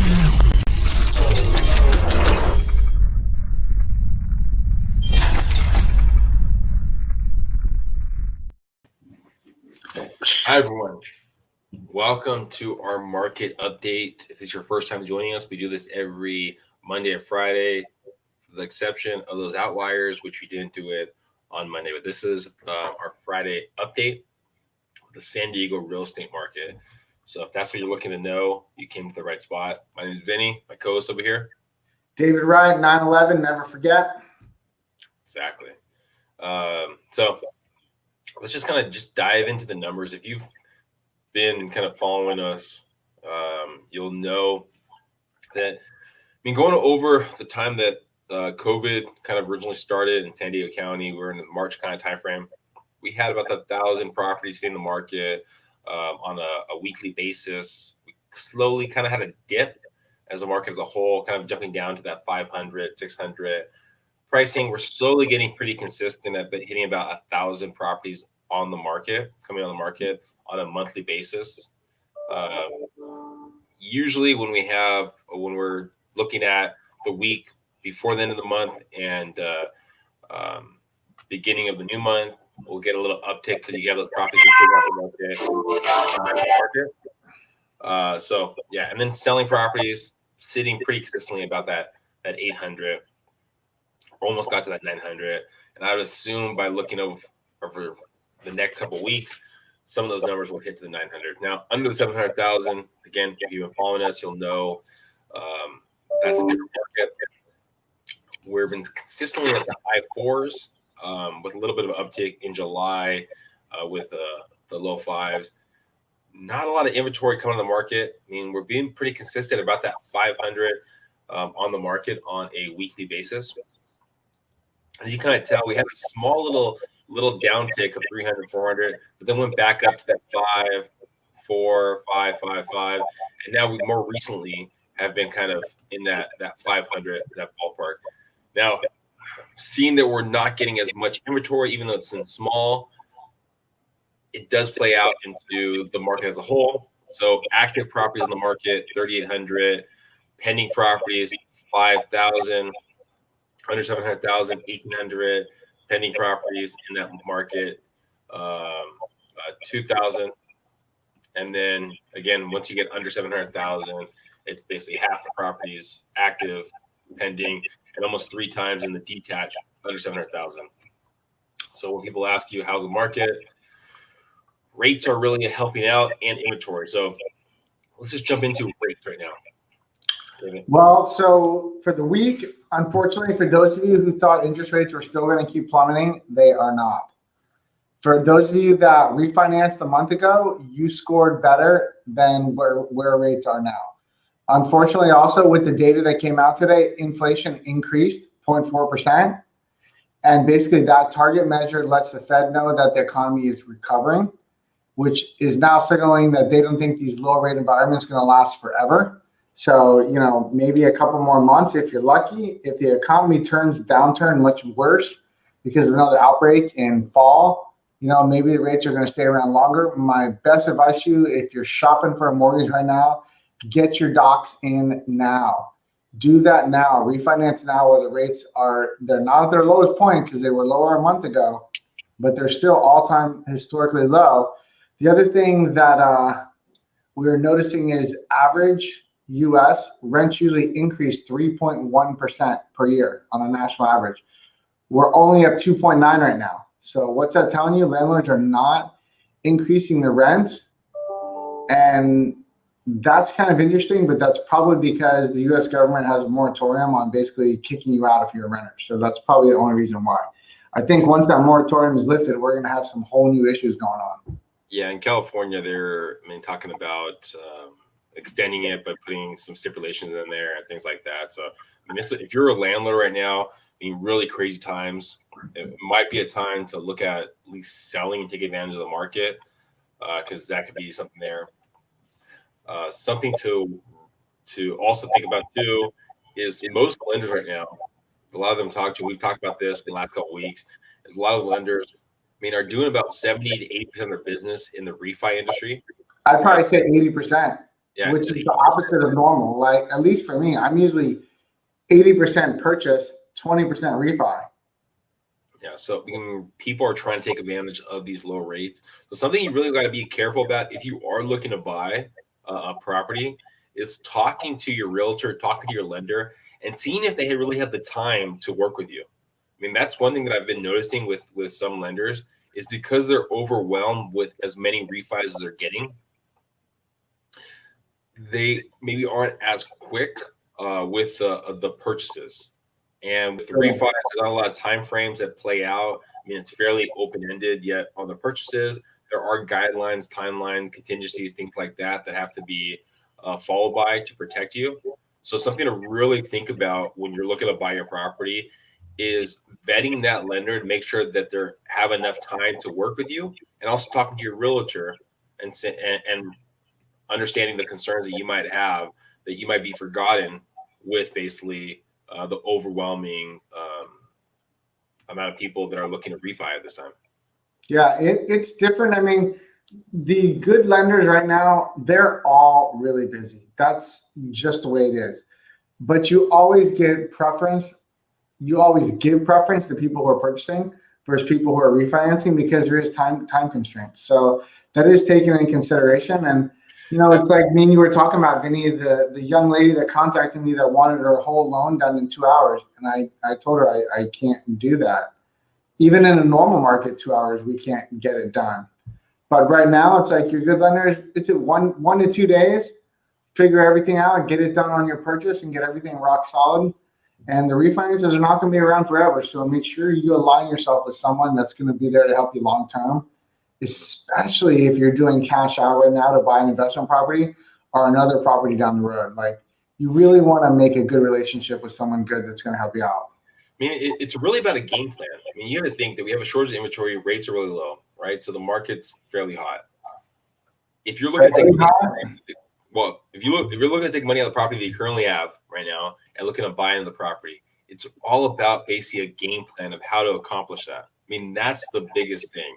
Hi, everyone. Welcome to our market update. If this is your first time joining us, we do this every Monday and Friday, with the exception of those outliers, which we didn't do it on Monday. But this is our Friday update of the San Diego real estate market. So if that's what you're looking to know, you came to the right spot. My name is Vinnie, my co-host over here. David Wright, 9/11, never forget. Exactly. So let's just kind of dive into the numbers. If you've been kind of following us, you'll know that, going over the time that COVID kind of originally started in San Diego County, we're in the March kind of time frame. We had about 1,000 properties hitting the market on a weekly basis. We slowly kind of had a dip as the market as a whole, kind of jumping down to that 500, 600 pricing. We're slowly getting pretty consistent at hitting about 1,000 properties on the market, coming on the market on a monthly basis. Usually when we're looking at the week before the end of the month and beginning of the new month, we'll get a little uptick because you have those properties that out the market. So yeah, and then selling properties sitting pretty consistently about that 800, almost got to that 900. And I would assume by looking over the next couple of weeks, some of those numbers will hit to the 900. Now, under the 700,000, again, if you've been following us, you'll know that's a different market. We've been consistently at the high fours with a little bit of an uptick in July with the low fives. Not a lot of inventory coming on the market. We're being pretty consistent about that 500 on the market on a weekly basis. And you kind of tell we had a small little downtick of 300, 400, but then went back up to that 5, 4, 5, 5, 5. And now we more recently have been kind of in that 500, that ballpark. Now, seeing that we're not getting as much inventory, even though it's in small, it does play out into the market as a whole. So active properties on the market, 3,800, pending properties, 5,000, under 700,000, 1,800, pending properties in that market, 2,000. And then again, once you get under 700,000, it's basically half the properties active, pending, and almost 3 times in the detached under 700,000. So when people ask you how the market, rates are really helping out and inventory. So let's just jump into rates right now. Well, so for the week, unfortunately, for those of you who thought interest rates were still going to keep plummeting, they are not. For those of you that refinanced a month ago, you scored better than where rates are now. Unfortunately, also with the data that came out today, inflation increased 0.4%. And basically that target measure lets the Fed know that the economy is recovering, which is now signaling that they don't think these low rate environments are going to last forever. So, maybe a couple more months if you're lucky. If the economy turns downturn much worse because of another outbreak in fall, maybe the rates are going to stay around longer. My best advice to you, if you're shopping for a mortgage right now, get your docs in now. Do that now. Refinance now while the rates they're not at their lowest point because they were lower a month ago, but they're still all-time historically low. The other thing that we're noticing is average U.S. rents usually increase 3.1% per year on a national average. We're only at 2.9 right now. So what's that telling you? Landlords are not increasing the rents. And that's kind of interesting, but that's probably because the U.S. government has a moratorium on basically kicking you out if you're a renter. So that's probably the only reason why. I think once that moratorium is lifted, we're going to have some whole new issues going on. Yeah, in California, they're talking about extending it by putting some stipulations in there and things like that. So if you're a landlord right now, really crazy times, it might be a time to look at least selling and take advantage of the market because that could be something there. Something to also think about too is most lenders right now, a lot of them we've talked about this in the last couple of weeks, is a lot of lenders are doing about 70 to 80% of their business in the refi industry. I'd probably say 80%. Yeah, which is the opposite of normal. Like, at least for me, I'm usually 80% purchase, 20% refi. Yeah, so people are trying to take advantage of these low rates. So something you really got to be careful about if you are looking to buy a property is talking to your realtor, talking to your lender, and seeing if they really have the time to work with you. I mean, that's one thing that I've been noticing with some lenders is because they're overwhelmed with as many refis as they're getting, they maybe aren't as quick with the purchases. And with the refis, there's not a lot of time frames that play out. I mean, it's fairly open-ended, yet on the purchases, there are guidelines, timeline, contingencies, things like that have to be followed by to protect you. So something to really think about when you're looking to buy your property is vetting that lender to make sure that they have enough time to work with you, and also talking to your realtor and understanding the concerns that you might have, that you might be forgotten with basically the overwhelming amount of people that are looking to refi at this time. Yeah, it's different. I mean, the good lenders right now, they're all really busy. That's just the way it is. But you always get preference. You always give preference to people who are purchasing versus people who are refinancing because there is time constraints. So that is taken in consideration. And it's like me and you were talking about, Vinny, the young lady that contacted me that wanted her whole loan done in 2 hours. And I told her I can't do that. Even in a normal market, 2 hours, we can't get it done. But right now, it's like your good lenders, it's a 1 to 2 days, figure everything out, get it done on your purchase and get everything rock solid. And the refinances are not going to be around forever. So make sure you align yourself with someone that's going to be there to help you long term, especially if you're doing cash out right now to buy an investment property or another property down the road. Like, you really want to make a good relationship with someone good that's going to help you out. I mean, it's really about a game plan. I mean, you have to think that we have a shortage of inventory, rates are really low, right? So the market's fairly hot. If you're looking to take if you're looking to take money out of the property that you currently have right now and looking to buy into the property, it's all about basically a game plan of how to accomplish that. I mean, that's the biggest thing.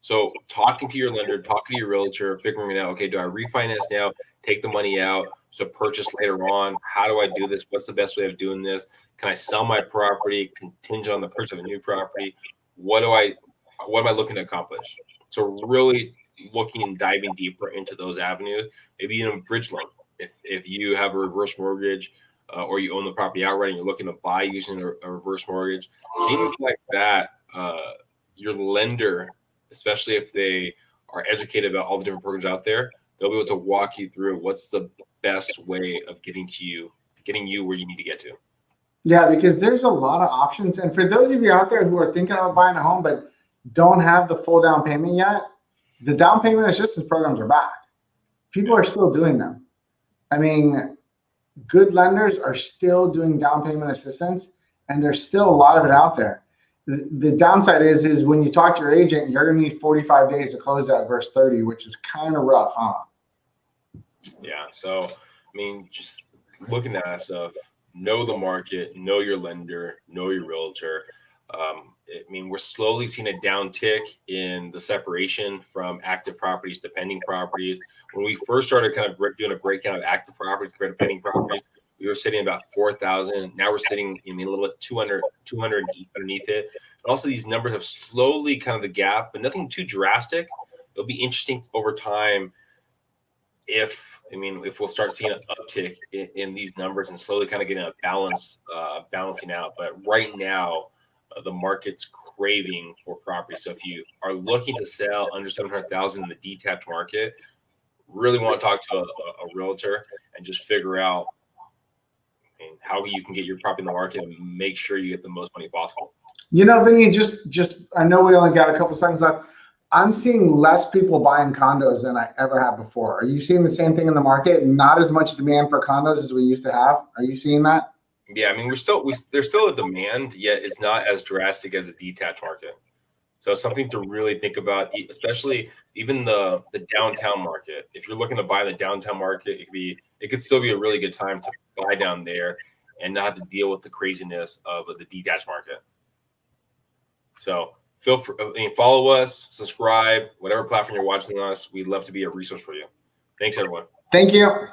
So talking to your lender, talking to your realtor, figuring it out, okay, do I refinance now, take the money out to purchase later on? How do I do this? What's the best way of doing this? Can I sell my property contingent on the purchase of a new property? What am I looking to accomplish? So really looking and diving deeper into those avenues, maybe even a bridge loan. If you have a reverse mortgage or you own the property outright and you're looking to buy using a reverse mortgage, things like that, your lender, especially if they are educated about all the different programs out there, they'll be able to walk you through what's the best way of getting you where you need to get to. Yeah, because there's a lot of options. And for those of you out there who are thinking about buying a home but don't have the full down payment yet, the down payment assistance programs are back. People are still doing them. I mean, good lenders are still doing down payment assistance, and there's still a lot of it out there. The downside is when you talk to your agent, you're going to need 45 days to close that verse 30, which is kind of rough, huh? Yeah. So, I mean, just looking at that stuff, know the market, know your lender, know your realtor. I mean, we're slowly seeing a downtick in the separation from active properties to pending properties. When we first started kind of doing a breakdown of active properties compared to pending properties, we were sitting about 4,000. Now we're sitting in a little bit 200 underneath it. And also, these numbers have slowly kind of the gap, but nothing too drastic. It'll be interesting over time if we'll start seeing an uptick in these numbers and slowly kind of getting a balancing out. But right now, the market's craving for property. So if you are looking to sell under 700,000 in the detached market, really want to talk to a realtor and just figure out how you can get your property in the market and make sure you get the most money possible. Vinny, just I know we only got a couple seconds left. I'm seeing less people buying condos than I ever have before. Are you seeing the same thing in the market? Not as much demand for condos as we used to have. Are you seeing that? Yeah, I mean, there's still a demand, yet it's not as drastic as the detached market. So something to really think about, especially even the downtown market. If you're looking to buy the downtown market, it could still be a really good time to buy down there and not have to deal with the craziness of the detached market. So follow us, subscribe, whatever platform you're watching us. We'd love to be a resource for you. Thanks, everyone. Thank you.